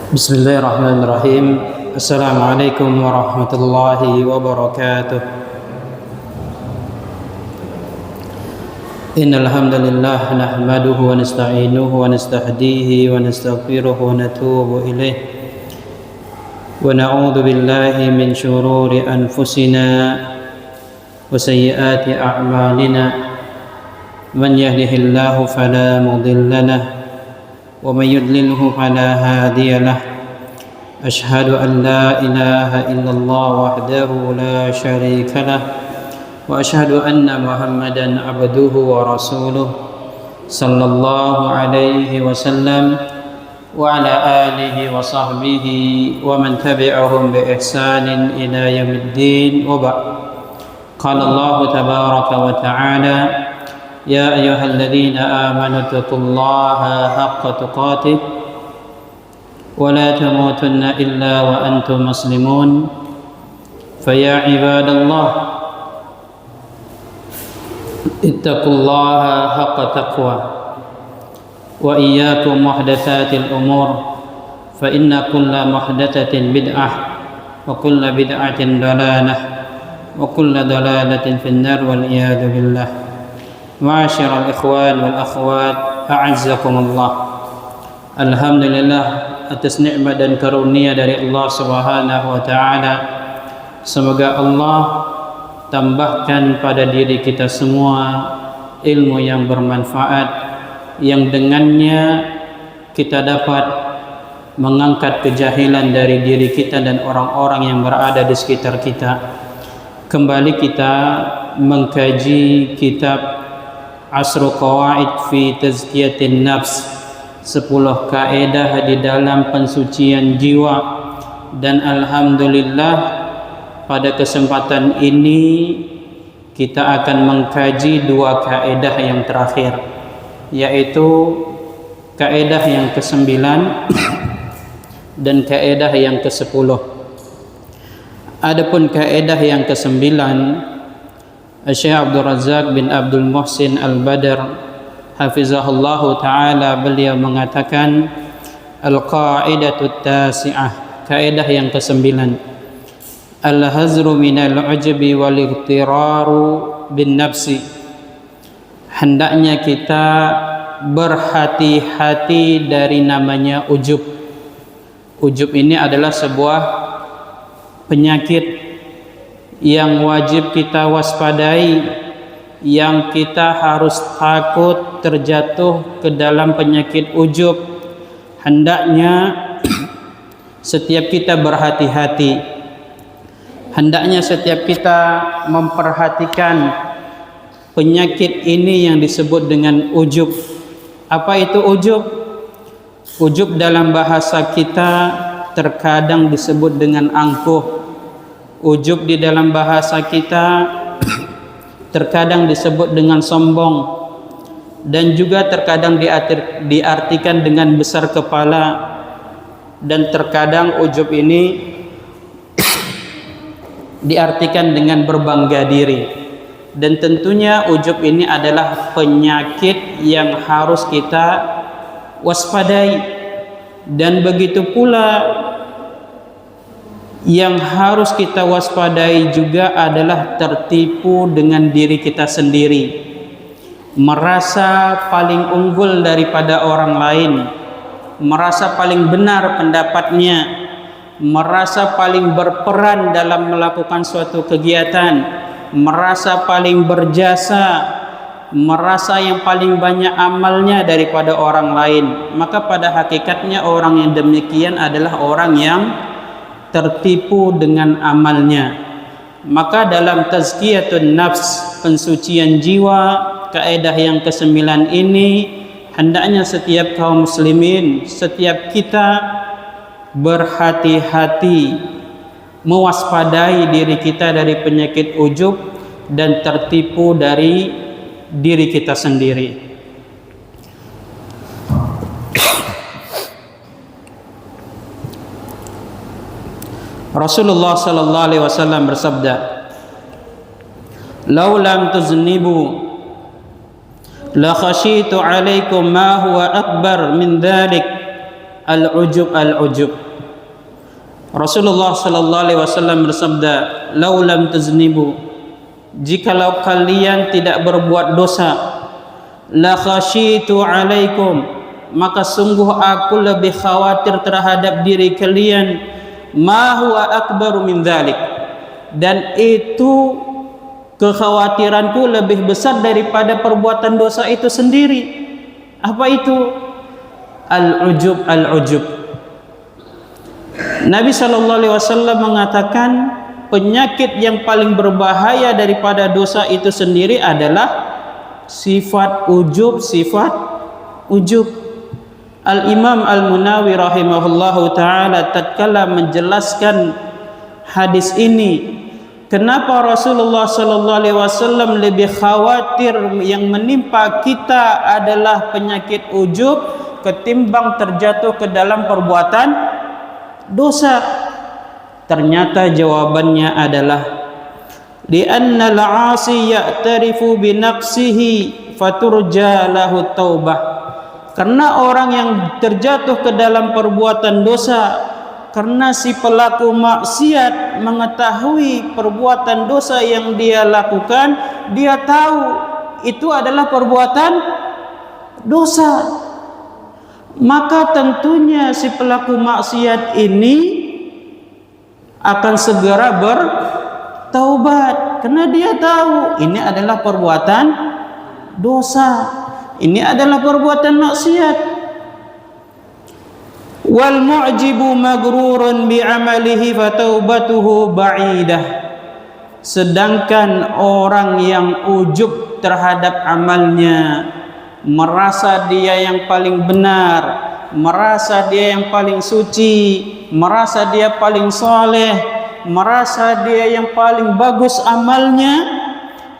Bismillahirrahmanirrahim. Assalamualaikum warahmatullahi wabarakatuh. Innal hamdalillah nahmaduhu wa nasta'inuhu wa nastahdihi wa nastaghfiruhu wa natubu ilaih. Wa na'udzu billahi min shururi anfusina wa sayyiati a'malina. Man yahdihillahu fala mudilla lahu ومن يضلله فلا هادي له أشهد أن لا إله إلا الله وحده لا شريك له وأشهد أن محمدا عبده ورسوله صلى الله عليه وسلم وعلى آله وصحبه ومن تبعهم بإحسان إلى يوم الدين وبعد. قال الله تبارك وتعالى: يا أيها الذين آمنوا اتقوا الله حق تقاته ولا تموتن إلا وأنتم مسلمون فيا عباد الله اتقوا الله حق تقوى وإياكم محدثات الأمور فإن كل محدثة بدعة وكل بدعة ضلالة وكل ضلالة في النار والعياذ بالله. Ma'asyiral ikhwan wal akhwat, a'azzakumullah. Alhamdulillah atas nikmat dan karunia dari Allah Subhanahu wa taala. Semoga Allah tambahkan pada diri kita semua ilmu yang bermanfaat, yang dengannya kita dapat mengangkat kejahilan dari diri kita dan orang-orang yang berada di sekitar kita. Kembali kita mengkaji kitab Asru Qawaid fi Tazkiyatin Nafs, 10 kaedah di dalam pensucian jiwa. Dan alhamdulillah pada kesempatan ini kita akan mengkaji 2 kaedah yang terakhir, yaitu kaedah yang ke-9 dan kaedah yang ke-10. Adapun kaedah yang ke-9, Syekh Abdul Razak bin Abdul Muhsin Al-Badr hafizahullahu ta'ala, beliau mengatakan al-qa'idatut tasi'ah, kaedah yang ke-9, al-hazru minal ujabi wal-ightiraru bin nafsi. Hendaknya kita berhati-hati dari namanya ujub. Ujub ini adalah sebuah penyakit yang wajib kita waspadai, yang kita harus takut terjatuh ke dalam penyakit ujub. Hendaknya setiap kita berhati-hati, hendaknya setiap kita memperhatikan penyakit ini yang disebut dengan ujub. Apa itu ujub? Ujub dalam bahasa kita terkadang disebut dengan angkuh. Ujub di dalam bahasa kita terkadang disebut dengan sombong, dan juga terkadang diartikan dengan besar kepala, dan terkadang ujub ini diartikan dengan berbangga diri. Dan tentunya ujub ini adalah penyakit yang harus kita waspadai. Dan begitu pula yang harus kita waspadai juga adalah tertipu dengan diri kita sendiri, merasa paling unggul daripada orang lain, merasa paling benar pendapatnya, merasa paling berperan dalam melakukan suatu kegiatan, merasa paling berjasa, merasa yang paling banyak amalnya daripada orang lain. Maka pada hakikatnya orang yang demikian adalah orang yang tertipu dengan amalnya. Maka dalam tazkiyatun nafs, pensucian jiwa, kaedah yang ke-9 ini, hendaknya setiap kaum muslimin, setiap kita berhati-hati, mewaspadai diri kita dari penyakit ujub dan tertipu dari diri kita sendiri. Rasulullah sallallahu alaihi wasallam bersabda, "Lau lam tuznibu la khasyitu 'alaikum ma huwa akbar min dzalik al-ujub al-ujub. Rasulullah sallallahu alaihi wasallam bersabda, "Lau lam taznibu, jikalau kalian tidak berbuat dosa, la khasyitu 'alaikum, maka sungguh aku lebih khawatir terhadap diri kalian, ma huwa akbaru min dzalik, dan itu kekhawatiranku lebih besar daripada perbuatan dosa itu sendiri." Apa itu? Al-ujub al-ujub. Nabi sallallahu alaihi wasallam mengatakan penyakit yang paling berbahaya daripada dosa itu sendiri adalah sifat ujub, sifat ujub. Al-Imam Al-Munawi rahimahullahu taala tatkala menjelaskan hadis ini, kenapa Rasulullah sallallahu alaihi wasallam lebih khawatir yang menimpa kita adalah penyakit ujub ketimbang terjatuh ke dalam perbuatan dosa? Ternyata jawabannya adalah li'anna al-'asi ya'tarifu bi naqsihi faturja lahu taubah. Karena orang yang terjatuh ke dalam perbuatan dosa, karena si pelaku maksiat mengetahui perbuatan dosa yang dia lakukan, dia tahu itu adalah perbuatan dosa, maka tentunya si pelaku maksiat ini akan segera bertaubat, karena dia tahu ini adalah perbuatan dosa, ini adalah perbuatan maksiat. Wal mu'jibu maghrurun bi 'amalihi fataubatuhu ba'idah. Sedangkan orang yang ujub terhadap amalnya, merasa dia yang paling benar, merasa dia yang paling suci, merasa dia paling soleh, merasa dia yang paling bagus amalnya,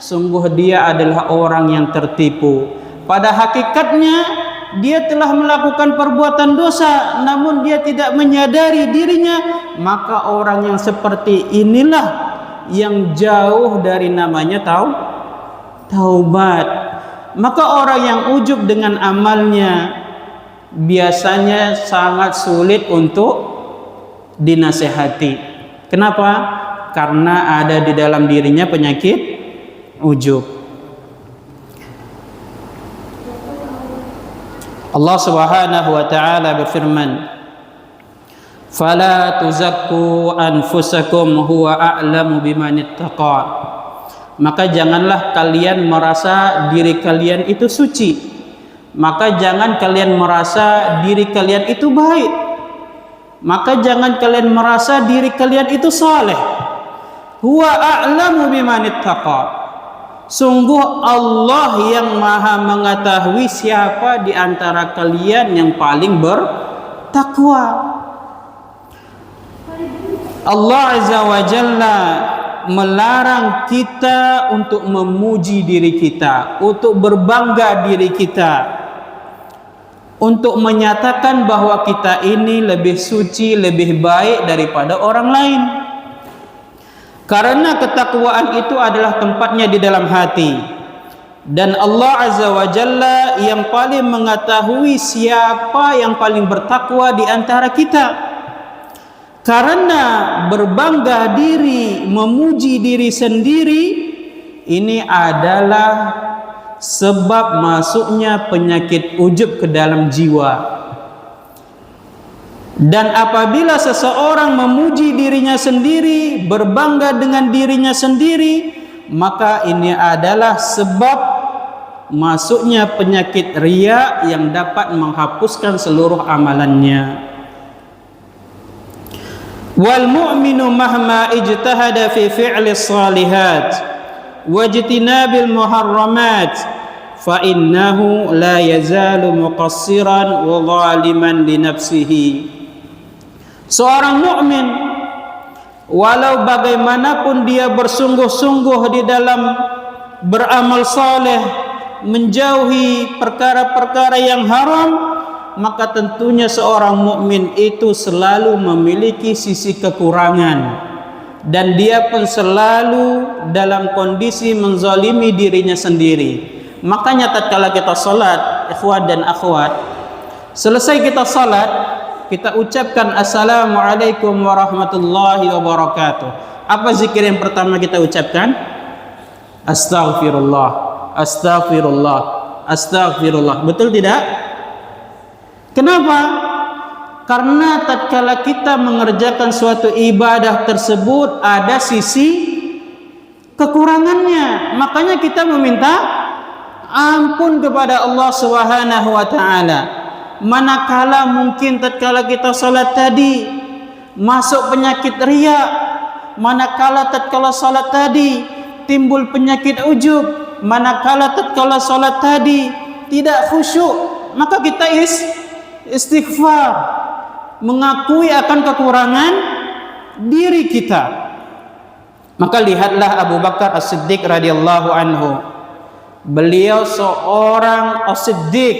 sungguh dia adalah orang yang tertipu. Pada hakikatnya dia telah melakukan perbuatan dosa, namun dia tidak menyadari dirinya. Maka orang yang seperti inilah yang jauh dari namanya taubat. Maka orang yang ujub dengan amalnya biasanya sangat sulit untuk dinasehati. Kenapa? Karena ada di dalam dirinya penyakit ujub. Allah Subhanahu wa taala berfirman, "Fala tuzakku anfusakum huwa a'lamu biman ittaqa." Maka janganlah kalian merasa diri kalian itu suci, maka jangan kalian merasa diri kalian itu baik, maka jangan kalian merasa diri kalian itu saleh. Huwa a'lamu biman ittaqa. Sungguh Allah yang maha mengetahui siapa di antara kalian yang paling bertakwa. Allah Azza wa Jalla melarang kita untuk memuji diri kita, untuk berbangga diri kita, untuk menyatakan bahwa kita ini lebih suci, lebih baik daripada orang lain. Karena ketakwaan itu adalah tempatnya di dalam hati, dan Allah Azza wa Jalla yang paling mengetahui siapa yang paling bertakwa di antara kita. Karena berbangga diri, memuji diri sendiri, ini adalah sebab masuknya penyakit ujub ke dalam jiwa. Dan apabila seseorang memuji dirinya sendiri, berbangga dengan dirinya sendiri, maka ini adalah sebab masuknya penyakit riya yang dapat menghapuskan seluruh amalannya. Wal mu'minu mahma ijtahada fi fi'li salihat wajtinabil muharramat fa innahu la yazalu muqassiran wa zaliman li nafsihi. Seorang mukmin walau bagaimanapun dia bersungguh-sungguh di dalam beramal saleh, menjauhi perkara-perkara yang haram, maka tentunya seorang mukmin itu selalu memiliki sisi kekurangan, dan dia pun selalu dalam kondisi menzalimi dirinya sendiri. Makanya tatkala kita salat, ikhwan dan akhwat, selesai kita salat, kita ucapkan assalamualaikum warahmatullahi wabarakatuh. Apa zikir yang pertama kita ucapkan? Astaghfirullah, astaghfirullah, astaghfirullah. Betul tidak? Kenapa? Karena tatkala kita mengerjakan suatu ibadah tersebut ada sisi kekurangannya, makanya kita meminta ampun kepada Allah Subhanahu wa taala. Manakala mungkin tatkala kita salat tadi masuk penyakit riya, manakala tatkala salat tadi timbul penyakit ujub, manakala tatkala salat tadi tidak khusyuk, maka kita istighfar, mengakui akan kekurangan diri kita. Maka lihatlah Abu Bakar As-Siddiq radhiyallahu anhu. Beliau seorang As-Siddiq,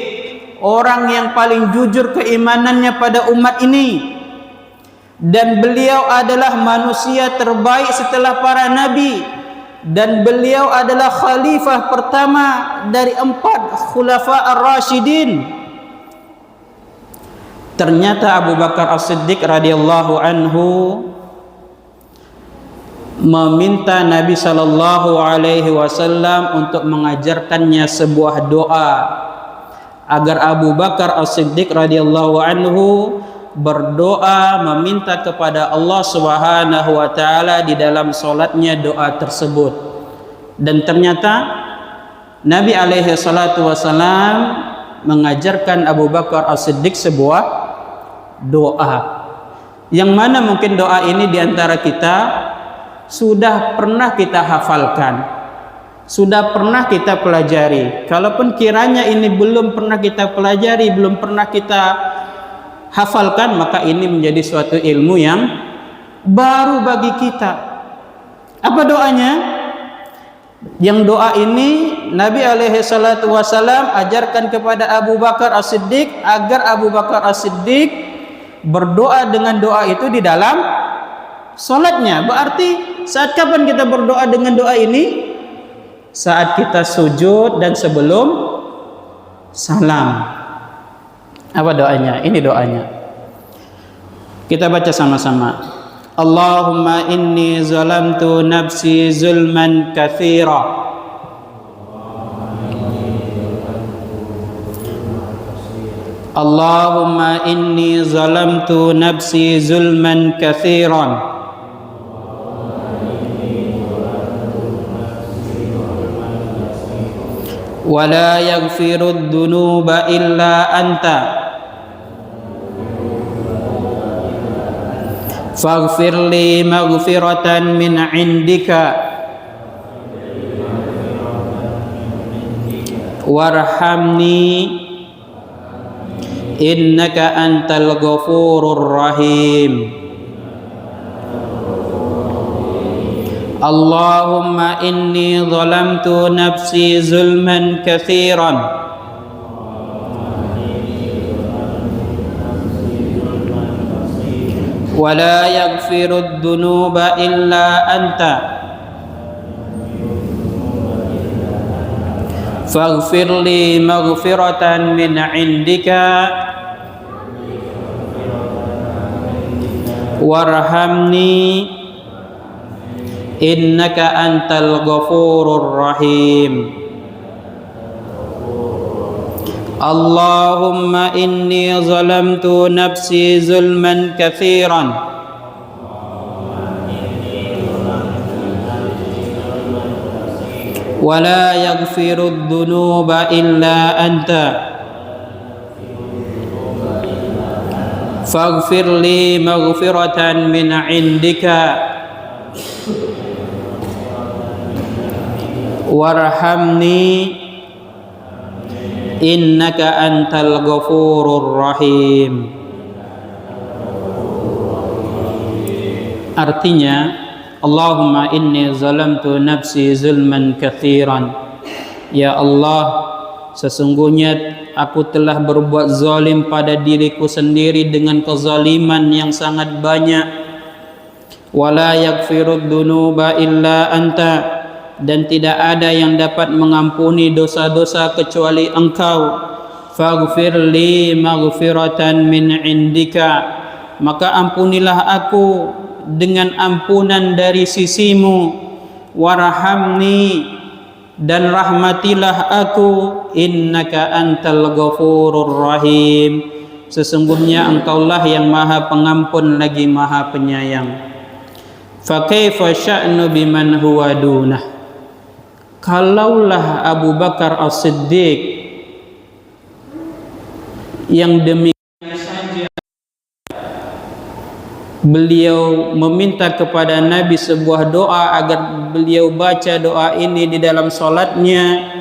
orang yang paling jujur keimanannya pada umat ini, dan beliau adalah manusia terbaik setelah para nabi, dan beliau adalah khalifah pertama dari 4 khulafa ar-rasyidin. Ternyata Abu Bakar As-Siddiq radhiyallahu anhu meminta Nabi sallallahu alaihi wasallam untuk mengajarkannya sebuah doa agar Abu Bakar As-Siddiq radhiyallahu anhu berdoa meminta kepada Allah Subhanahu wa taala di dalam salatnya doa tersebut. Dan ternyata Nabi alaihi salatu wasallam mengajarkan Abu Bakar As-Siddiq sebuah doa, yang mana mungkin doa ini diantara kita sudah pernah kita hafalkan, sudah pernah kita pelajari. Kalaupun kiranya ini belum pernah kita pelajari, belum pernah kita hafalkan, maka ini menjadi suatu ilmu yang baru bagi kita. Apa doanya? Yang doa ini Nabi alaihi salatu wasallam ajarkan kepada Abu Bakar As-Siddiq agar Abu Bakar As-Siddiq berdoa dengan doa itu di dalam salatnya. Berarti saat kapan kita berdoa dengan doa ini? Saat kita sujud dan sebelum salam. Apa doanya? Ini doanya. Kita baca sama-sama. Allahumma inni zalamtu nafsi zulman katsira. Allahumma inni zalamtu nafsi zulman katsiran. ولا يغفر الذنوب إلا أنت فاغفر لي مغفرة من عندك وارحمني إنك أنت الغفور الرحيم Allahumma inni zalamtu nafsi zulman katsiran wa la yaghfiru dzunuba illa anta faghfir li maghfiratan min indika warhamni innaka antal ghafurur rahim. Allahumma inni zalamtu nafsi zulman katsiran wa la yaghfiru dzunuba illa anta faghfir li maghfiratan min indika warhamni innaka antal ghafurur rahim. Artinya, Allahumma inni zalamtu nafsi zulman katsiran. Ya Allah, sesungguhnya aku telah berbuat zalim pada diriku sendiri dengan kezaliman yang sangat banyak. Wala yaghfirud dzunuba illa anta. dan tidak ada yang dapat mengampuni dosa-dosa kecuali Engkau. Faghfir li maghfiratan min indika, maka ampunilah aku dengan ampunan dari sisimu. Warhamni, dan rahmatilah aku. Innaka antal ghafurur rahim, sesungguhnya Engkaulah yang maha pengampun lagi maha penyayang. Fa kaifa sya'nu biman huwa dunah, kalaulah Abu Bakar As-Siddiq yang demikian saja beliau meminta kepada Nabi sebuah doa agar beliau baca doa ini di dalam solatnya.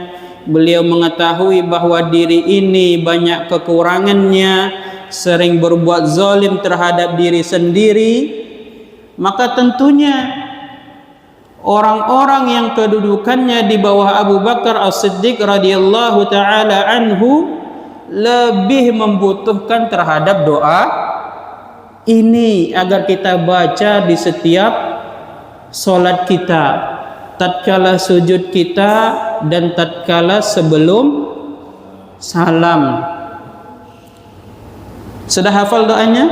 Beliau mengetahui bahwa diri ini banyak kekurangannya, sering berbuat zalim terhadap diri sendiri, maka tentunya orang-orang yang kedudukannya di bawah Abu Bakar As-Siddiq radhiyallahu taala anhu lebih membutuhkan terhadap doa ini agar kita baca di setiap solat kita, tatkala sujud kita dan tatkala sebelum salam. Sudah hafal doanya?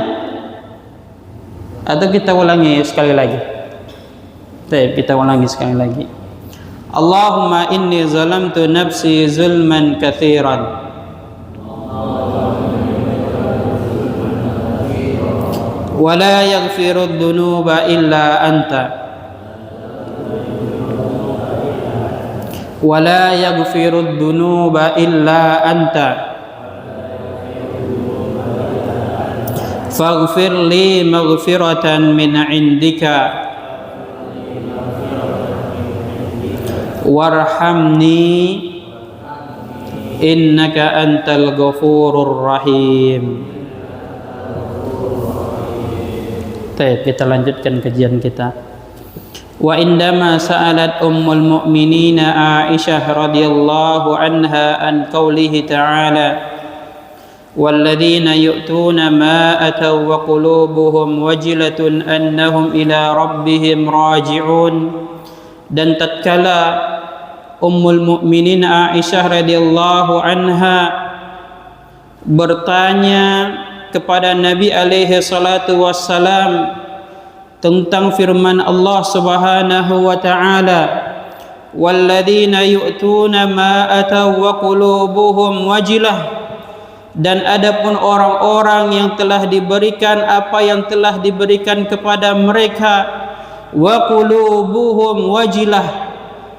Atau kita ulangi sekali lagi? Baik, kita ulangi sekali lagi. Allahumma inni zalamtu nafsi zulman katsiran wa la yaghfiru dzunuba illa anta wa la yaghfiru dzunuba illa anta faghfir li maghfiratan min indika warhamni innaka antal ghafurur rahim. Baik, kita lanjutkan kajian kita. Wa indama sa'alat ummul mu'minina Aisyah radhiyallahu anha an qawlihi ta'ala walladzina yu'tuna ma ataw wa qulubuhum wajilatun annahum ila rabbihim raji'un. Dan tatkala ummul mu'minin Aisyah radhiyallahu anha bertanya kepada Nabi alaihi salatu wassalam tentang firman Allah Subhanahu wa taala, walladzina yu'tuna ma ataw wa qulubuhum wajilah, dan adapun orang-orang yang telah diberikan apa yang telah diberikan kepada mereka, wa qulubuhum wajilah,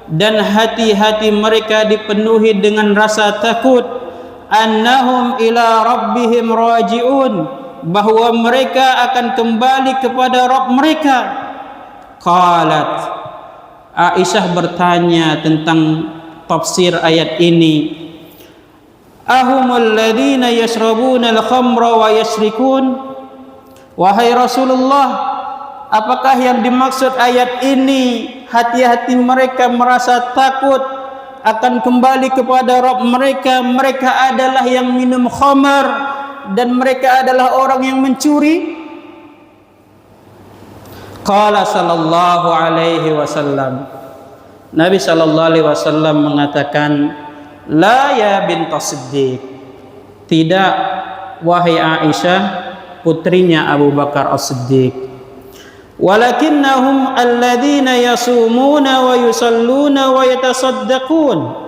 dan hati-hati mereka dipenuhi dengan rasa takut, annahum ila rabbihim raji'un, bahwa mereka akan kembali kepada Rabb mereka. Qalat, Aisyah bertanya tentang tafsir ayat ini, ahumul ladzina yashrabuna al-khamra wa yashrikun. Wahai Rasulullah, apakah yang dimaksud ayat ini hati-hati mereka merasa takut akan kembali kepada Rabb mereka? Mereka adalah yang minum khamar dan mereka adalah orang yang mencuri. Qala sallallahu alaihi wasallam, Nabi sallallahu alaihi wasallam mengatakan, la ya bintas Siddiq, tidak wahai Aisyah putrinya Abu Bakar As-Siddiq, walakinnahum alladzina yasumuna wa yusalluna wa yatasaddaqun.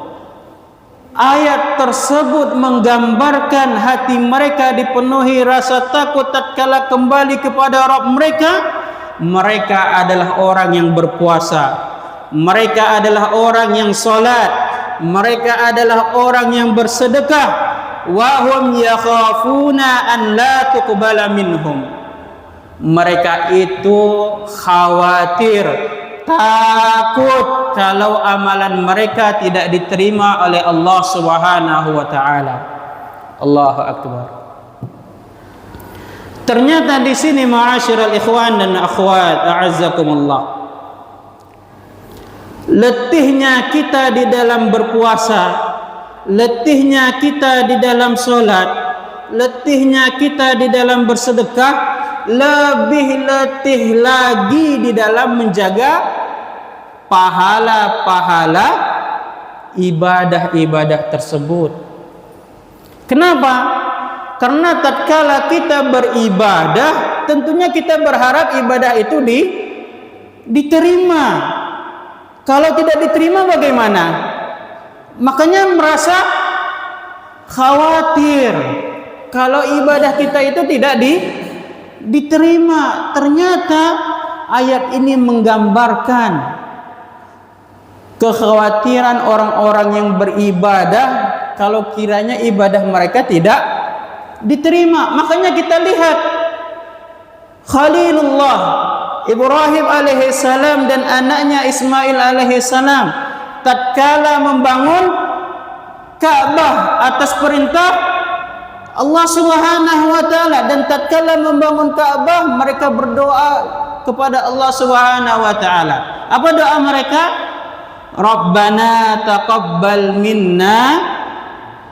Ayat tersebut menggambarkan hati mereka dipenuhi rasa takut tatkala kembali kepada Rabb mereka. Mereka adalah orang yang berpuasa, mereka adalah orang yang salat, mereka adalah orang yang bersedekah. Wa hum yakhafuna an la tuqbala minhum, mereka itu khawatir, takut kalau amalan mereka tidak diterima oleh Allah Subhanahu wa taala. Allahu akbar. Ternyata di sini ma'asyiral ikhwan dan akhwat a'azzakumullah, letihnya kita di dalam berpuasa, letihnya kita di dalam salat, letihnya kita di dalam bersedekah, lebih letih lagi di dalam menjaga pahala-pahala ibadah-ibadah tersebut. Kenapa? Karena tatkala kita beribadah, tentunya kita berharap ibadah itu diterima. Kalau tidak diterima bagaimana? Makanya merasa khawatir kalau ibadah kita itu tidak diterima. Ternyata ayat ini menggambarkan kekhawatiran orang-orang yang beribadah kalau kiranya ibadah mereka tidak diterima. Makanya kita lihat Khalilullah Ibrahim alaihissalam dan anaknya Ismail alaihissalam tatkala membangun Ka'bah atas perintah Allah Subhanahu wa taala, dan tatkala membangun Ka'bah mereka berdoa kepada Allah Subhanahu wa taala. Apa doa mereka? Rabbana taqabbal minna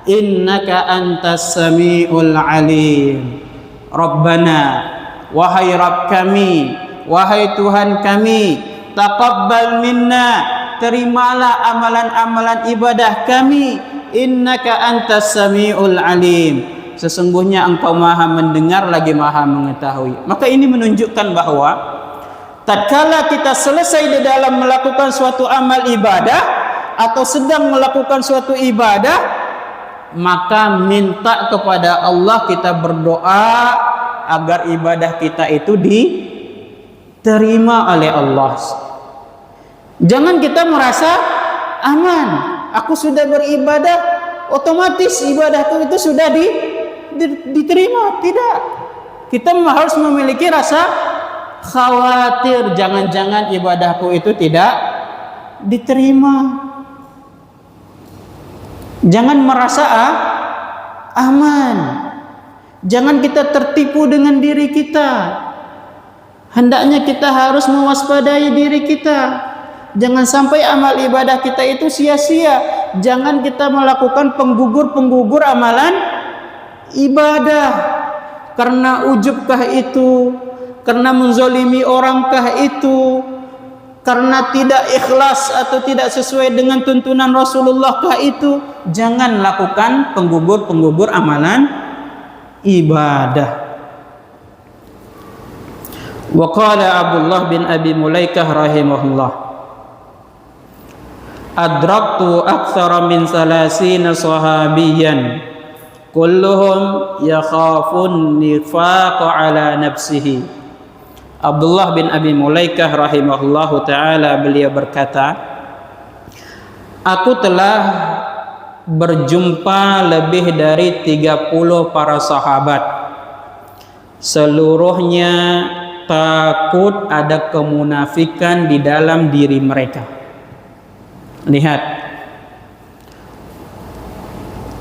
innaka antas samiul alim. Rabbana, wahai Rabb kami, wahai Tuhan kami, taqabbal minna, terimalah amalan-amalan ibadah kami, innaka antas samiul alim, sesungguhnya engkau maha mendengar lagi maha mengetahui. Maka ini menunjukkan bahwa tatkala kita selesai di dalam melakukan suatu amal ibadah atau sedang melakukan suatu ibadah, maka minta kepada Allah, kita berdoa agar ibadah kita itu diterima oleh Allah. Jangan kita merasa aman, aku sudah beribadah, otomatis ibadahku itu sudah diterima. Tidak, kita harus memiliki rasa khawatir, jangan-jangan ibadahku itu tidak diterima. Jangan merasa aman. Jangan kita tertipu dengan diri kita. Hendaknya kita harus mewaspadai diri kita. Jangan sampai amal ibadah kita itu sia-sia. Jangan kita melakukan penggugur-penggugur amalan ibadah. Karena ujubkah itu? Karena menzolimi orangkah itu? Karena tidak ikhlas atau tidak sesuai dengan tuntunan Rasulullah kah itu? Jangan lakukan penggugur-penggugur amalan ibadah. Wa qala Abdullah bin Abi Mulaikah rahimahullah, adraktu aktsara min salasina sahabiyan kulluhum yakhafun nifaq ala nafsihi. Abdullah bin Abi Mulaikah rahimahullahu ta'ala, beliau berkata, aku telah berjumpa lebih dari 30 para sahabat, seluruhnya takut ada kemunafikan di dalam diri mereka. Lihat,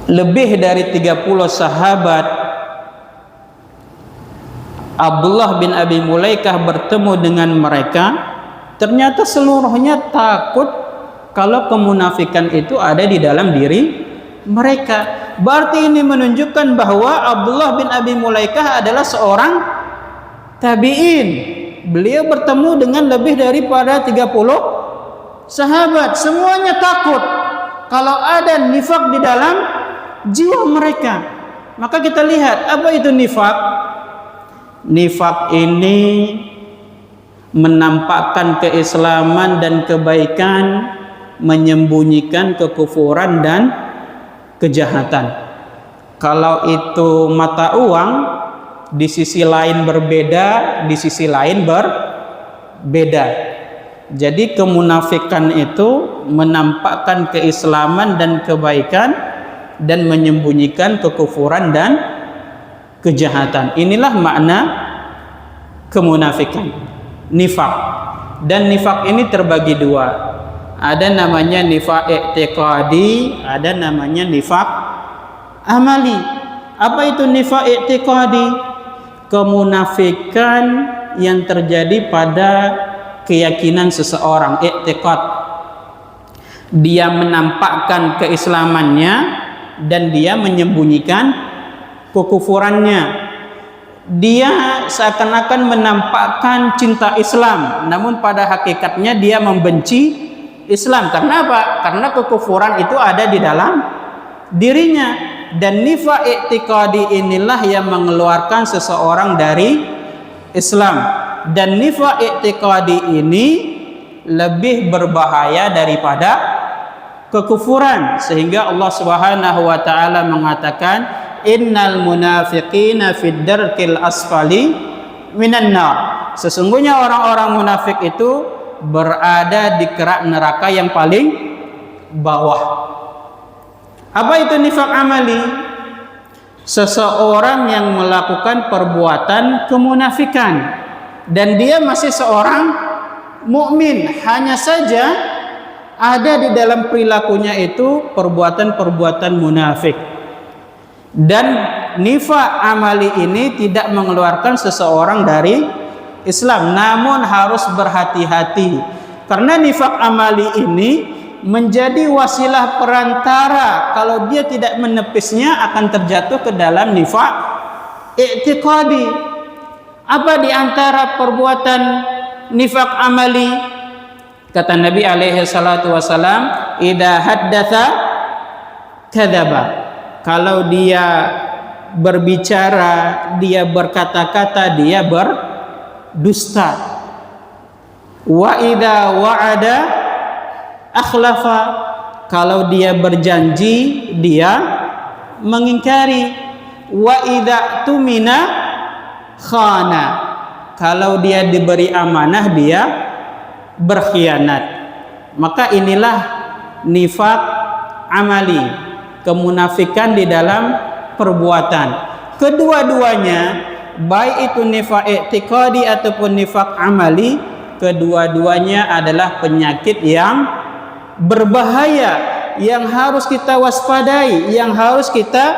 lebih dari 30 sahabat, Abdullah bin Abi Mulaikah bertemu dengan mereka, ternyata seluruhnya takut kalau kemunafikan itu ada di dalam diri mereka. Berarti ini menunjukkan bahwa Abdullah bin Abi Mulaikah adalah seorang tabi'in. Beliau bertemu dengan lebih daripada 30 sahabat. Semuanya takut kalau ada nifak di dalam jiwa mereka. Maka kita lihat, apa itu nifak? Nifak ini menampakkan keislaman dan kebaikan, menyembunyikan kekufuran dan kejahatan. Kalau itu mata uang, di sisi lain berbeda, di sisi lain berbeda. Jadi kemunafikan itu menampakkan keislaman dan kebaikan dan menyembunyikan kekufuran dan kejahatan. Inilah makna kemunafikan, nifak. Dan nifak ini terbagi dua. Ada namanya nifak i'tiqadi, ada namanya nifak amali. Apa itu nifak i'tiqadi? Kemunafikan yang terjadi pada keyakinan seseorang, i'tiqad. Dia menampakkan keislamannya dan dia menyembunyikan kekufurannya. Dia seakan-akan menampakkan cinta Islam, namun pada hakikatnya dia membenci Islam. Karena apa? Karena kekufuran itu ada di dalam dirinya, dan nifaq i'tiqadi inilah yang mengeluarkan seseorang dari Islam. Dan nifaq i'tiqadi ini lebih berbahaya daripada kekufuran, sehingga Allah Subhanahu wa taala mengatakan innal munafiqina fid darkil asfali minan nar. Sesungguhnya orang-orang munafik itu berada di kerak neraka yang paling bawah. Apa itu nifaq amali? Seseorang yang melakukan perbuatan kemunafikan dan dia masih seorang mukmin, hanya saja ada di dalam perilakunya itu perbuatan-perbuatan munafik. Dan nifaq amali ini tidak mengeluarkan seseorang dari Islam, namun harus berhati-hati karena nifaq amali ini menjadi wasilah perantara. Kalau dia tidak menepisnya akan terjatuh ke dalam nifaq i'tiqadi. Apa di antara perbuatan nifaq amali? Kata Nabi alaihi salatu wasalam, idza haddatsa kadzaba. Kalau dia berbicara, dia berkata-kata, dia berdusta. Wa idza wa'ada akhlafa. Kalau dia berjanji, dia mengingkari. Wa idza tumina khana. Kalau dia diberi amanah, dia berkhianat. Maka inilah nifaq amali, kemunafikan di dalam perbuatan. Kedua-duanya, baik itu nifaq i'tiqadi ataupun nifaq amali, kedua-duanya adalah penyakit yang berbahaya, yang harus kita waspadai, yang harus kita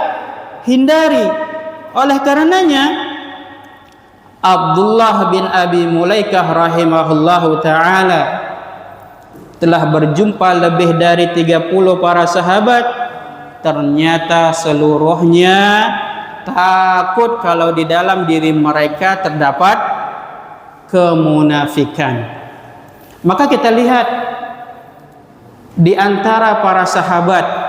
hindari. Oleh karenanya Abdullah bin Abi Mulaikah rahimahullahu ta'ala telah berjumpa lebih dari 30 para sahabat. Ternyata seluruhnya takut kalau di dalam diri mereka terdapat kemunafikan. Maka kita lihat di antara para sahabat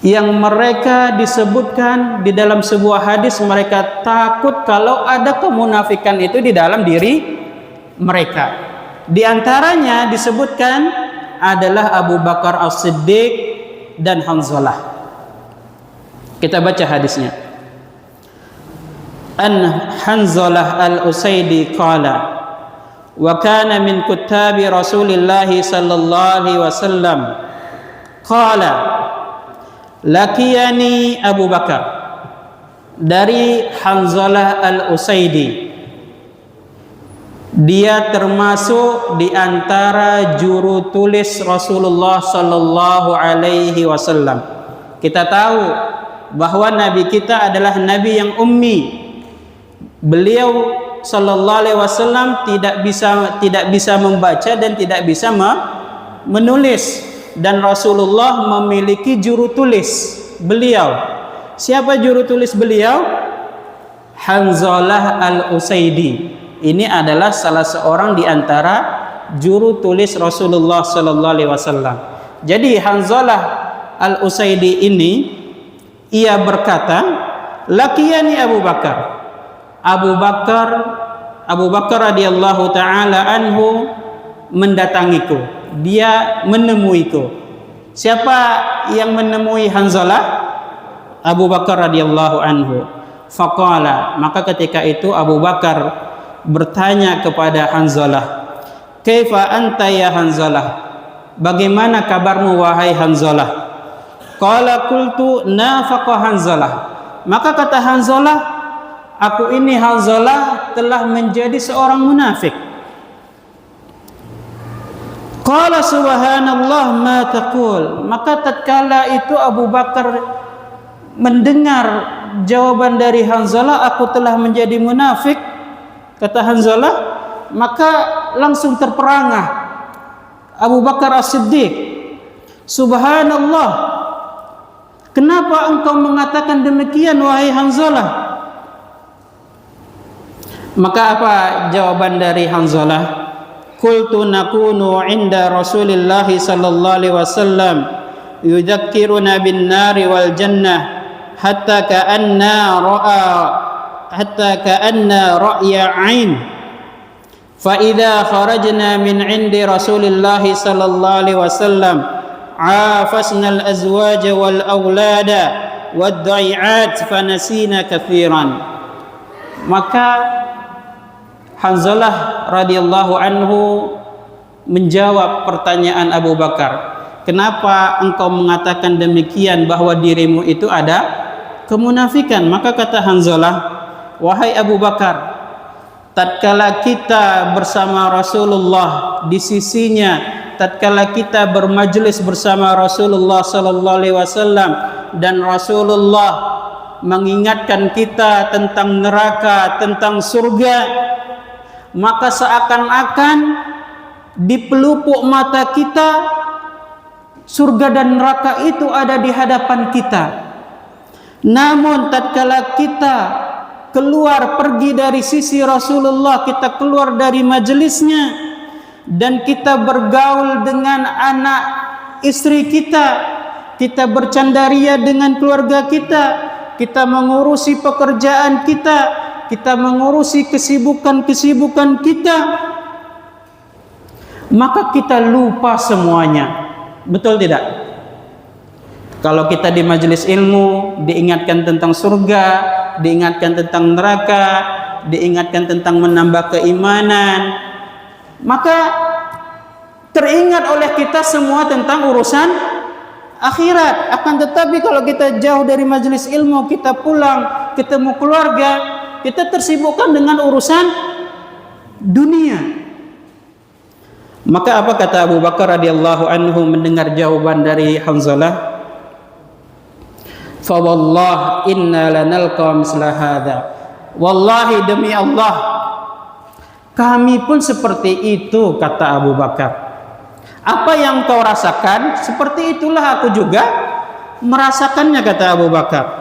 yang mereka disebutkan di dalam sebuah hadis, mereka takut kalau ada kemunafikan itu di dalam diri mereka. Di antaranya disebutkan adalah Abu Bakar As-Siddiq dan Hanzalah. Kita baca hadisnya. An Hanzalah Al-Usaidi qala wa kana min kuttabi Rasulillah sallallahu alaihi wasallam qala lakiyani Abu Bakar. Dari Hanzalah Al-Usaidi, dia termasuk di antara juru tulis Rasulullah sallallahu alaihi wasallam. Kita tahu bahwa nabi kita adalah nabi yang ummi. Beliau sallallahu alaihi wasallam tidak bisa membaca dan tidak bisa menulis, dan Rasulullah memiliki juru tulis beliau. Siapa juru tulis beliau? Hanzalah Al-Usaidi. Ini adalah salah seorang di antara juru tulis Rasulullah sallallahu alaihi wasallam. Jadi Hanzalah Al-Usaidi ini ia berkata, "Laqiyani Abu Bakar." Abu Bakar radhiyallahu taala anhu mendatangiku. Dia menemuiku. Siapa yang menemui Hanzalah? Abu Bakar radhiyallahu anhu. Faqala, maka ketika itu Abu Bakar bertanya kepada Hanzalah, "Kaifa anta ya Hanzalah? Bagaimana kabarmu wahai Hanzalah?" Qala qultu nafaqa Hanzalah. Maka kata Hanzalah, aku ini Hanzalah telah menjadi seorang munafik. Qala subhanallah ma taqul. Maka tatkala itu Abu Bakar mendengar jawaban dari Hanzalah, aku telah menjadi munafik, kata Hanzalah, maka langsung terperangah Abu Bakar As-Siddiq. Subhanallah, kenapa engkau mengatakan demikian wahai Hanzalah? Maka apa jawaban dari Hanzalah? qultu nakunu 'inda Rasulillah sallallahu alaihi wasallam yudzakkiruna bin nari wal jannah hatta ka'anna ra'ya 'ain fa idza kharajna min 'indi Rasulillah sallallahu alaihi wasallam 'afasna al azwaja wal aulada wad da'iat fa nasina katsiran. Maka Hanzalah radhiyallahu anhu menjawab pertanyaan Abu Bakar, kenapa engkau mengatakan demikian bahwa dirimu itu ada kemunafikan? Maka kata Hanzalah, wahai Abu Bakar, tatkala kita bersama Rasulullah di sisinya, tatkala kita bermajlis bersama Rasulullah sallallahu alaihi wasallam dan Rasulullah mengingatkan kita tentang neraka, tentang surga, maka seakan-akan di pelupuk mata kita surga dan neraka itu ada di hadapan kita. Namun tatkala kita keluar pergi dari sisi Rasulullah, kita keluar dari majelisnya dan kita bergaul dengan anak istri kita, kita bercandaria dengan keluarga kita, kita mengurusi pekerjaan kita, kita mengurusi kesibukan-kesibukan kita, maka kita lupa semuanya. Betul tidak? Kalau kita di majelis ilmu diingatkan tentang surga, diingatkan tentang neraka, diingatkan tentang menambah keimanan, maka teringat oleh kita semua tentang urusan akhirat. Akan tetapi kalau kita jauh dari majelis ilmu, kita pulang ketemu keluarga, kita tersibukkan dengan urusan dunia. Maka apa kata Abu Bakar radhiyallahu anhu mendengar jawaban dari Hanzalah? Fa wallah inna lanalqa misla hadza. Wallahi demi Allah, kami pun seperti itu, kata Abu Bakar. Apa yang kau rasakan, seperti itulah aku juga merasakannya, kata Abu Bakar.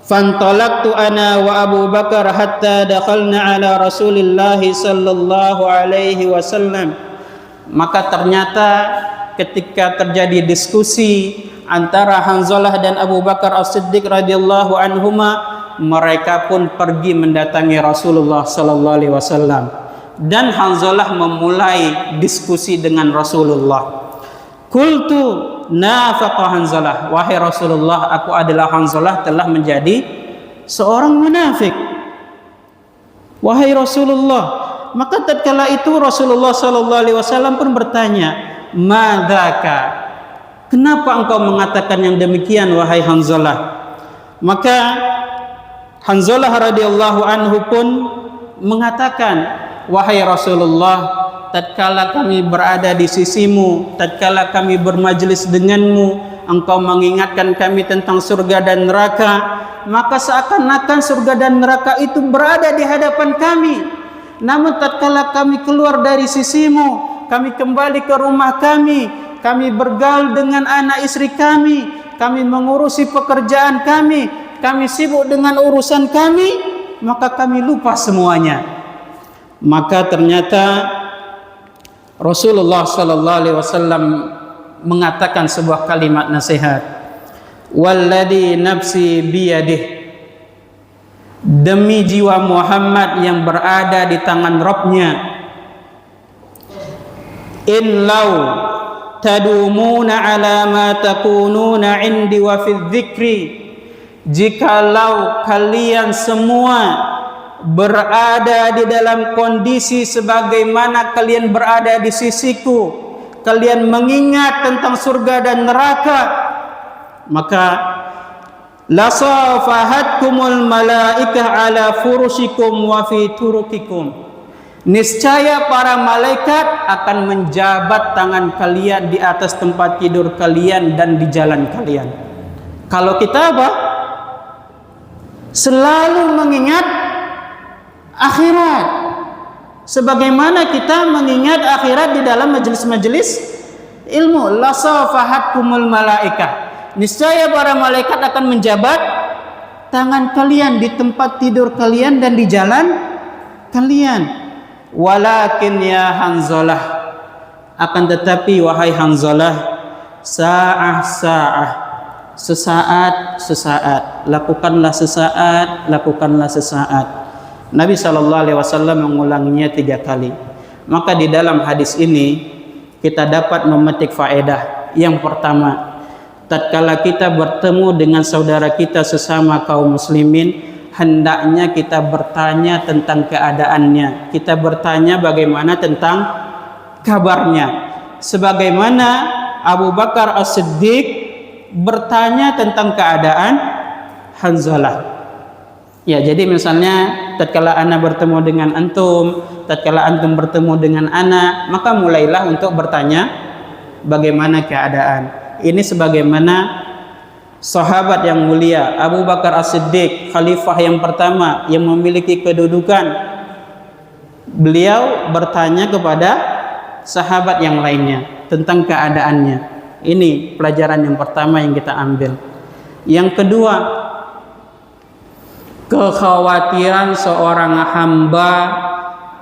Fantalaqtu ana wa Abu Bakar hatta dakhalna ala Rasulillah sallallahu alaihi wasallam. Maka ternyata ketika terjadi diskusi antara Hanzalah dan Abu Bakar As-Siddiq radhiyallahu anhuma, mereka pun pergi mendatangi Rasulullah sallallahu alaihi wasallam dan Hanzalah memulai diskusi dengan Rasulullah. Qultu nafaqa Hanzalah, wahai Rasulullah, aku adalah Hanzalah telah menjadi seorang munafik. Wahai Rasulullah. Maka tatkala itu Rasulullah sallallahu alaihi wasallam pun bertanya, madzaka, kenapa engkau mengatakan yang demikian wahai Hanzalah? Maka Hanzalah radhiyallahu anhu pun mengatakan, wahai Rasulullah, tatkala kami berada di sisimu, tatkala kami bermajlis denganmu, engkau mengingatkan kami tentang surga dan neraka, maka seakan-akan surga dan neraka itu berada di hadapan kami. Namun tatkala kami keluar dari sisimu, kami kembali ke rumah kami, kami bergaul dengan anak istri kami, kami mengurusi pekerjaan kami, kami sibuk dengan urusan kami, maka kami lupa semuanya. Maka ternyata Rasulullah sallallahu alaihi wasallam mengatakan sebuah kalimat nasihat. Walladzi nafsi biyadihi, demi jiwa Muhammad yang berada di tangan Rabb-Nya, in law tadumuna ala ma takununa indi wa fi dzikri, jikalau kalian semua berada di dalam kondisi sebagaimana kalian berada di sisiku, kalian mengingat tentang surga dan neraka, maka lasafahatkumul malaikah ala furushikum wa fi turukikum, niscaya para malaikat akan menjabat tangan kalian di atas tempat tidur kalian dan di jalan kalian. Kalau kita apa? Selalu mengingat akhirat, sebagaimana kita mengingat akhirat di dalam majelis-majelis ilmu. Lasafahatkumul malaikah, niscaya para malaikat akan menjabat tangan kalian di tempat tidur kalian dan di jalan kalian. Walakin ya Hanzalah, akan tetapi wahai Hanzalah, sa'ah, sesaat, lakukanlah sesaat. Nabi SAW mengulanginya 3 kali. Maka di dalam hadis ini kita dapat memetik faedah. Yang pertama, tatkala kita bertemu dengan saudara kita sesama kaum muslimin, hendaknya kita bertanya tentang keadaannya. Kita bertanya bagaimana tentang kabarnya. Sebagaimana Abu Bakar As-Siddiq bertanya tentang keadaan Hanzalah. Ya, jadi misalnya tatkala ana bertemu dengan antum, tatkala antum bertemu dengan ana, maka mulailah untuk bertanya bagaimana keadaan. Ini sebagaimana sahabat yang mulia Abu Bakar As-Siddiq, khalifah yang pertama yang memiliki kedudukan, beliau bertanya kepada sahabat yang lainnya tentang keadaannya. Ini pelajaran yang pertama yang kita ambil. Yang kedua, kekhawatiran seorang hamba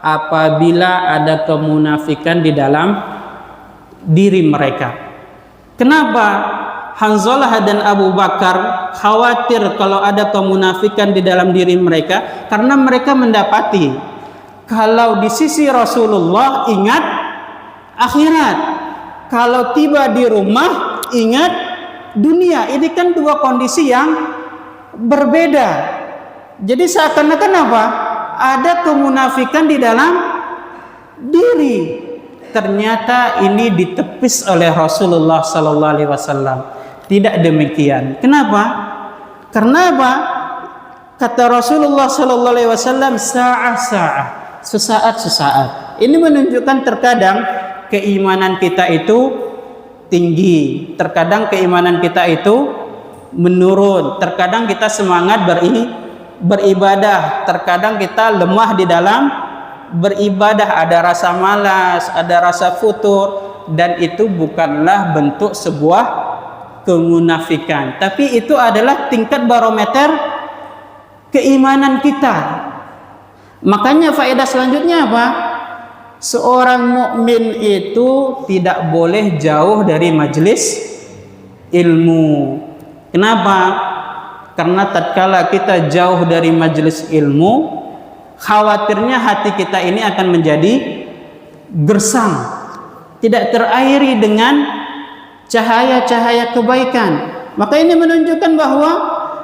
apabila ada kemunafikan di dalam diri mereka. Kenapa Hanzalah dan Abu Bakar khawatir kalau ada kemunafikan di dalam diri mereka? Karena mereka mendapati kalau di sisi Rasulullah ingat akhirat, kalau tiba di rumah ingat dunia. Ini kan dua kondisi yang berbeda. Jadi seakan-akan apa? Ada kemunafikan di dalam diri. Ternyata ini ditepis oleh Rasulullah sallallahu alaihi wasallam. Tidak demikian. Kenapa? Karena apa? Kata Rasulullah sallallahu alaihi wasallam, sa'ah, sesaat. Ini menunjukkan terkadang keimanan kita itu tinggi, terkadang keimanan kita itu menurun, terkadang kita semangat beribadah, terkadang kita lemah di dalam beribadah, ada rasa malas, ada rasa futur, dan itu bukanlah bentuk sebuah kemunafikan, tapi itu adalah tingkat barometer keimanan kita. Makanya faedah selanjutnya apa? Seorang mukmin itu tidak boleh jauh dari majelis ilmu. Kenapa? Karena tatkala kita jauh dari majelis ilmu, khawatirnya hati kita ini akan menjadi gersang, tidak terairi dengan cahaya-cahaya kebaikan. Maka ini menunjukkan bahwa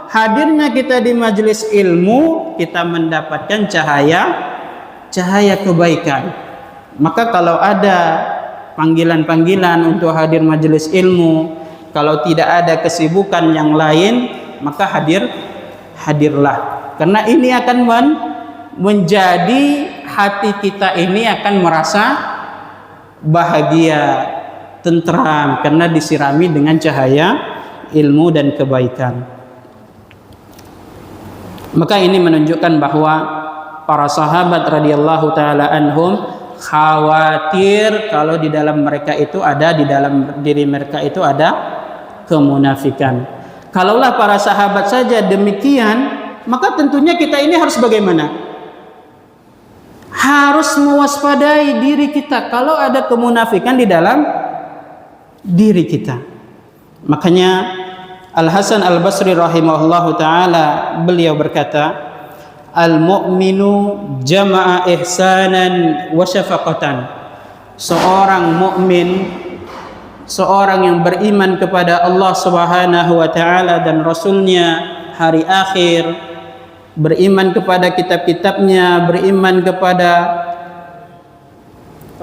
hadirnya kita di majelis ilmu, kita mendapatkan cahaya kebaikan. Maka kalau ada panggilan-panggilan untuk hadir majelis ilmu, kalau tidak ada kesibukan yang lain, maka hadirlah. Karena ini akan menjadi hati kita ini akan merasa bahagia, tentram, karena disirami dengan cahaya ilmu dan kebaikan. Maka ini menunjukkan bahwa para sahabat radhiyallahu taala anhum khawatir kalau di dalam mereka itu ada, di dalam diri mereka itu ada kemunafikan. Kalaulah para sahabat saja demikian, maka tentunya kita ini harus bagaimana? Harus mewaspadai diri kita kalau ada kemunafikan di dalam diri kita. Makanya Al-Hasan Al-Basri rahimahullahu taala beliau berkata, al-mu'minu jama'a ihsanan wa syafaqatan. Seorang mukmin, seorang yang beriman kepada Allah Subhanahu wa taala dan Rasulnya, hari akhir, beriman kepada kitab-kitabnya, beriman kepada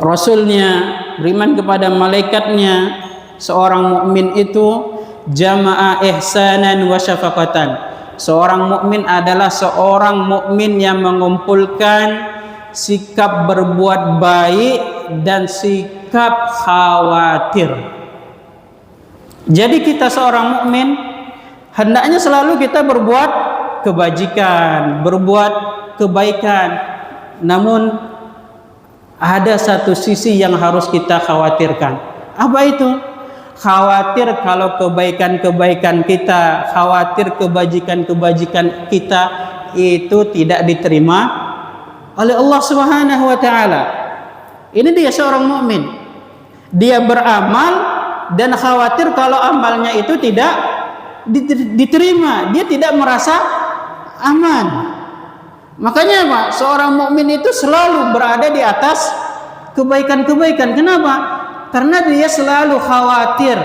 Rasulnya, beriman kepada malaikatnya. Seorang mukmin itu jama'a ihsanan wa syafaqatan. Seorang mukmin adalah seorang mukmin yang mengumpulkan sikap berbuat baik dan sikap khawatir. Jadi kita seorang mukmin hendaknya selalu kita berbuat kebajikan, berbuat kebaikan. Namun ada satu sisi yang harus kita khawatirkan. Apa itu? Khawatir kalau kebaikan-kebaikan kita, khawatir kebajikan-kebajikan kita itu tidak diterima oleh Allah Subhanahu wa taala. Ini dia seorang mukmin. Dia beramal dan khawatir kalau amalnya itu tidak diterima. Dia tidak merasa aman. Makanya Pak, seorang mukmin itu selalu berada di atas kebaikan-kebaikan. Kenapa? Karena dia selalu khawatir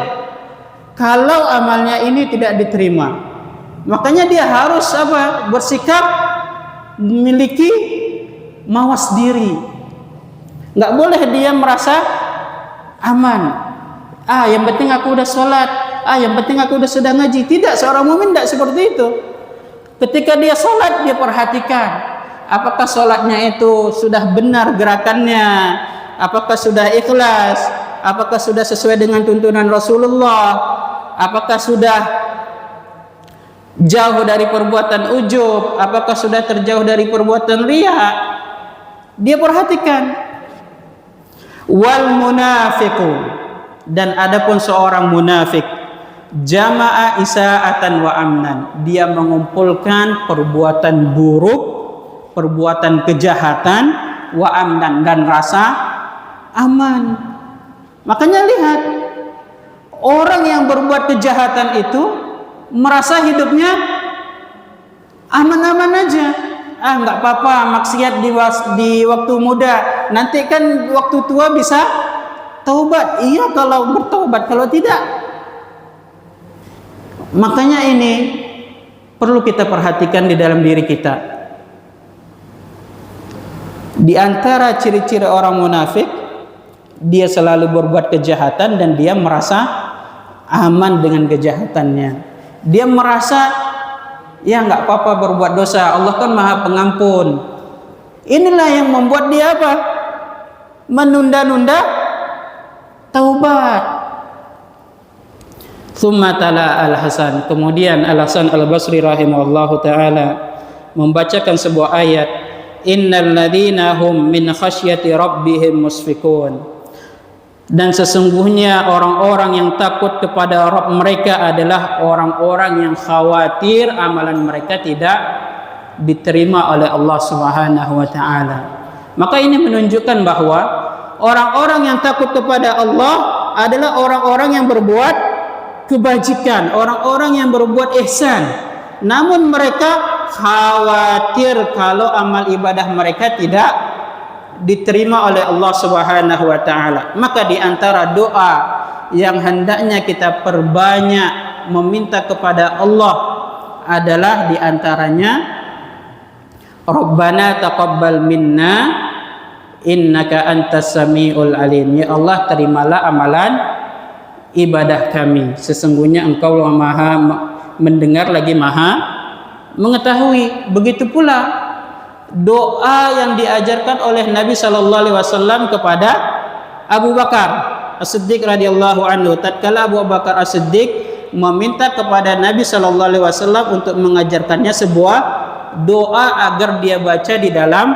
kalau amalnya ini tidak diterima. Makanya dia harus bersikap memiliki mawas diri. Nggak boleh dia merasa aman. Yang penting aku udah sholat. Yang penting aku udah sudah ngaji. Tidak, seorang mukmin tidak seperti itu. Ketika dia sholat, dia perhatikan apakah sholatnya itu sudah benar gerakannya, apakah sudah ikhlas, apakah sudah sesuai dengan tuntunan Rasulullah, apakah sudah jauh dari perbuatan ujub, apakah sudah terjauh dari perbuatan riya. Dia perhatikan. Wal munafiqu, dan adapun seorang munafik, jama'a isaatan wa amnan, dia mengumpulkan perbuatan buruk, perbuatan kejahatan, wa amnan, dan rasa aman. Makanya lihat, orang yang berbuat kejahatan itu merasa hidupnya aman-aman aja. Nggak apa-apa maksiat di waktu muda, nanti kan waktu tua bisa taubat. Iya kalau bertobat, kalau tidak. Makanya ini perlu kita perhatikan di dalam diri kita. Di antara ciri-ciri orang munafik, dia selalu berbuat kejahatan dan dia merasa aman dengan kejahatannya. Dia merasa ya nggak apa-apa berbuat dosa, Allah kan Maha Pengampun. Inilah yang membuat dia menunda-nunda taubat. Tsumma tala Al-Hasan, kemudian Al-Hasan Al-Basri rahimahullahu taala membacakan sebuah ayat, innal ladzina hum min khasyati rabbihim musfiqun. Dan sesungguhnya orang-orang yang takut kepada Rabb mereka adalah orang-orang yang khawatir amalan mereka tidak diterima oleh Allah Subhanahu wa taala. Maka ini menunjukkan bahwa orang-orang yang takut kepada Allah adalah orang-orang yang berbuat kebajikan, orang-orang yang berbuat ihsan. Namun mereka khawatir kalau amal ibadah mereka tidak diterima oleh Allah Subhanahu wa taala. Maka di antara doa yang hendaknya kita perbanyak meminta kepada Allah adalah di antaranya Rabbana taqabbal minna innaka antas samiul alim. Ya Allah, terimalah amalan ibadah kami, sesungguhnya Engkau Maha mendengar lagi Maha mengetahui. Begitu pula doa yang diajarkan oleh Nabi sallallahu alaihi wasallam kepada Abu Bakar As-Siddiq radhiyallahu anhu. Tatkala Abu Bakar As-Siddiq meminta kepada Nabi sallallahu alaihi wasallam untuk mengajarkannya sebuah doa agar dia baca di dalam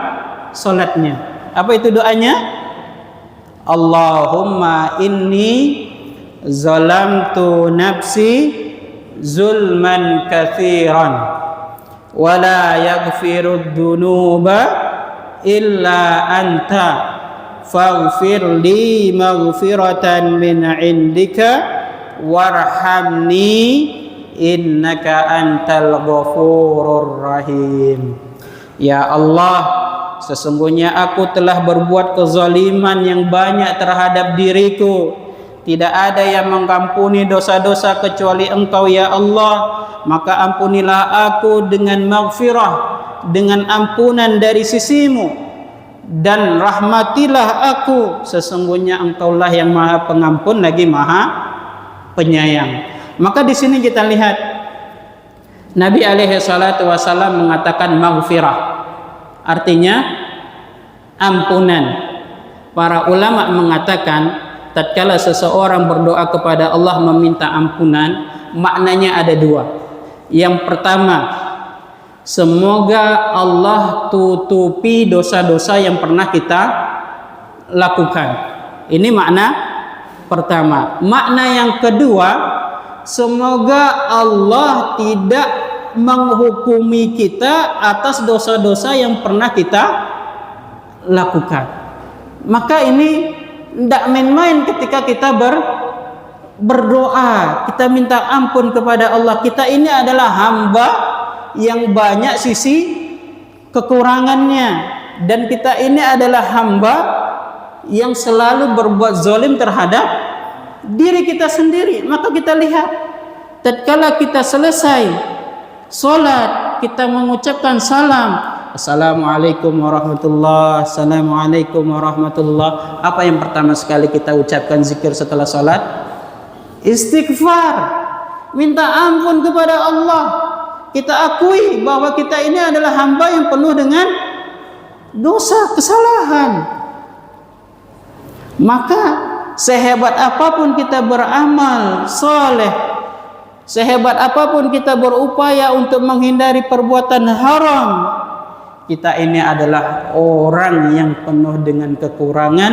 salatnya. Apa itu doanya? Allahumma inni zalamtu nafsi zulman katsiran wala yaghfirud dunuba illa anta faghfir li maghfiratan min indika warhamni innaka antal ghafurur rahim. Ya Allah, sesungguhnya aku telah berbuat kezaliman yang banyak terhadap diriku. Tidak ada yang mengampuni dosa-dosa kecuali Engkau ya Allah. Maka ampunilah aku dengan maghfirah, dengan ampunan dari sisimu, dan rahmatilah aku, sesungguhnya Engkaulah yang Maha Pengampun lagi Maha Penyayang. Maka di sini kita lihat Nabi alaihi salatu wasallam mengatakan maghfirah, artinya ampunan. Para ulama mengatakan tatkala seseorang berdoa kepada Allah meminta ampunan, maknanya ada dua. Yang pertama, semoga Allah tutupi dosa-dosa yang pernah kita lakukan. Ini makna pertama. Makna yang kedua, semoga Allah tidak menghukumi kita atas dosa-dosa yang pernah kita lakukan. Maka ini tidak main-main ketika kita berdoa, kita minta ampun kepada Allah. Kita ini adalah hamba yang banyak sisi kekurangannya, dan kita ini adalah hamba yang selalu berbuat zalim terhadap diri kita sendiri. Maka kita lihat, tatkala kita selesai salat, kita mengucapkan salam, Assalamualaikum warahmatullahi, Assalamualaikum warahmatullahi. Apa yang pertama sekali kita ucapkan zikir setelah salat? Istighfar, minta ampun kepada Allah. Kita akui bahwa kita ini adalah hamba yang penuh dengan dosa, kesalahan. Maka sehebat apapun kita beramal soleh, sehebat apapun kita berupaya untuk menghindari perbuatan haram, kita ini adalah orang yang penuh dengan kekurangan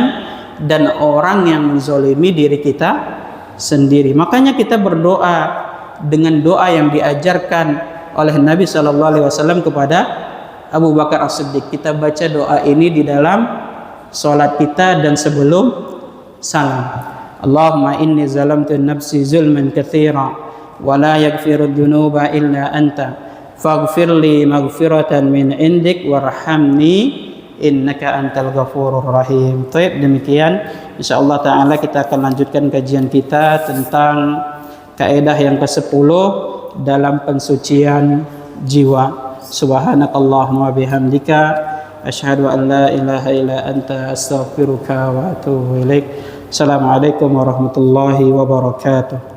dan orang yang menzalimi diri kita sendiri. Makanya kita berdoa dengan doa yang diajarkan oleh Nabi SAW kepada Abu Bakar As-Siddiq. Kita baca doa ini di dalam salat kita dan sebelum salam. Allahumma inni zalamtu nafsi zulman katsira wa la yaghfiru dzunuba illa anta faghfirli maghfiratan min indik warhamni innaka antal ghafurur rahim. Baik, demikian insyaallah taala kita akan lanjutkan kajian kita tentang kaidah yang ke-10 dalam pensucian jiwa. Subhanakallahumma bihamdika asyhadu an la ilaha illa anta astaghfiruka wa atubu ilaik. Assalamualaikum warahmatullahi wabarakatuh.